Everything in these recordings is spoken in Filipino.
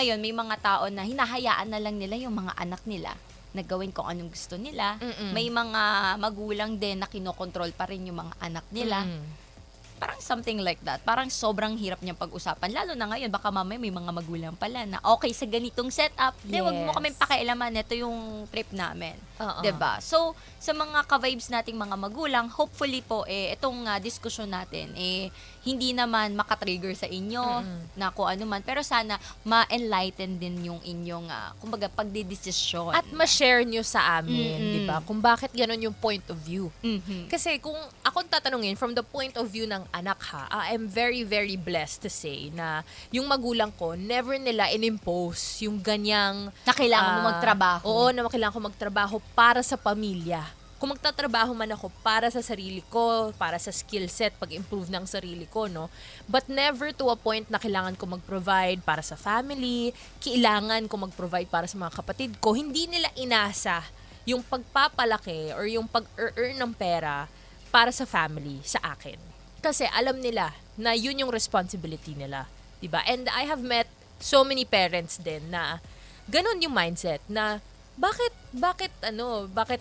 Ngayon, may mga tao na hinahayaan na lang nila yung mga anak nila na gawin kung anong gusto nila. May mga magulang din na kinokontrol pa rin yung mga anak nila. Parang something like that. Parang sobrang hirap niyang pag-usapan. Lalo na ngayon, baka mamaya may mga magulang pala na okay sa ganitong setup. Wag mo kaming pakialaman. Ito yung trip namin. Oo. 'Di ba? So, sa mga ka-vibes nating mga magulang, hopefully po, itong discussion natin, hindi naman makatrigger sa inyo na kung ano man. Pero sana, ma-enlighten din yung inyong, kumbaga, pagdidesisyon. At ma-share nyo sa amin, di ba? Kung bakit ganun yung point of view. Mhm. Kasi kung akong tatanungin, from the point of view ng anak ha, I'm very, very blessed to say na yung magulang ko, never nila in-impose yung ganyang... Na kailangan mo magtrabaho. Oo, na kailangan ko magtrabaho para sa pamilya. Kung magtatrabaho man ako para sa sarili ko, para sa skill set, pag-improve ng sarili ko, no? But never to a point na kailangan ko mag-provide para sa family, kailangan ko mag-provide para sa mga kapatid ko. Hindi nila inasa yung pagpapalaki or yung pag-earn ng pera para sa family, sa akin. Kasi alam nila na yun yung responsibility nila. Diba? And I have met so many parents din na ganun yung mindset na bakit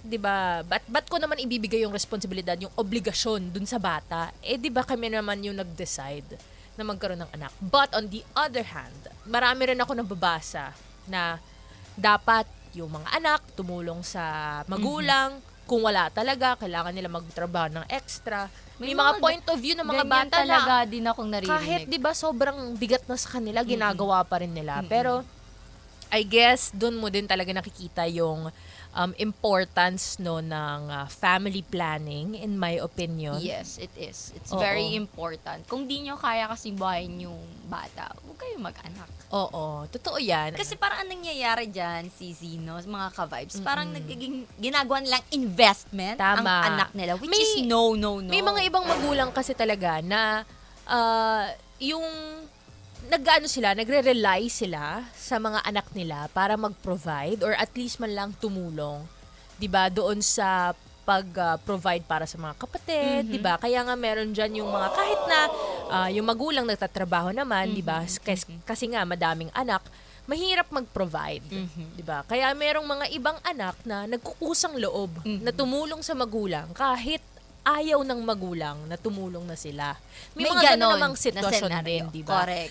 'di ba? Ba't ko naman ibibigay yung responsibilidad, yung obligasyon dun sa bata? 'Di ba kami naman yung nag-decide na magkaroon ng anak. But on the other hand, marami rin ako nababasa na dapat yung mga anak tumulong sa magulang. Kung wala talaga, kailangan nila magtrabaho ng extra. May mga point of view ng mga ganyan bata talaga na din akong naririnig. kahit 'di ba sobrang bigat na sa kanila, ginagawa pa rin nila. Pero I guess doon mo din talaga nakikita yung importance no ng family planning, in my opinion. Yes, it is. It's Oo. very important. Kung di nyo kaya kasi buhayin yung bata, huwag kayo mag-anak. Oo, totoo 'yan. Kasi parang ang nangyayari dyan, si Zino, mga ka-vibes, parang ginagawa nilang investment ang Tama. anak nila, which May- is no. May mga ibang magulang kasi talaga na yung nagre-rely sila sa mga anak nila para mag-provide or at least man lang tumulong, 'di ba, doon sa pag-provide para sa mga kapatid, 'di ba? Kaya nga meron diyan yung mga kahit na yung magulang nagtatrabaho naman, 'di ba? Kasi nga madaming anak, mahirap mag-provide, 'di ba? Kaya merong mga ibang anak na nagkukusang loob na tumulong sa magulang kahit ayaw ng magulang na tumulong na sila. May mga ganun namang na sitwasyon scenario. din, di ba? Correct.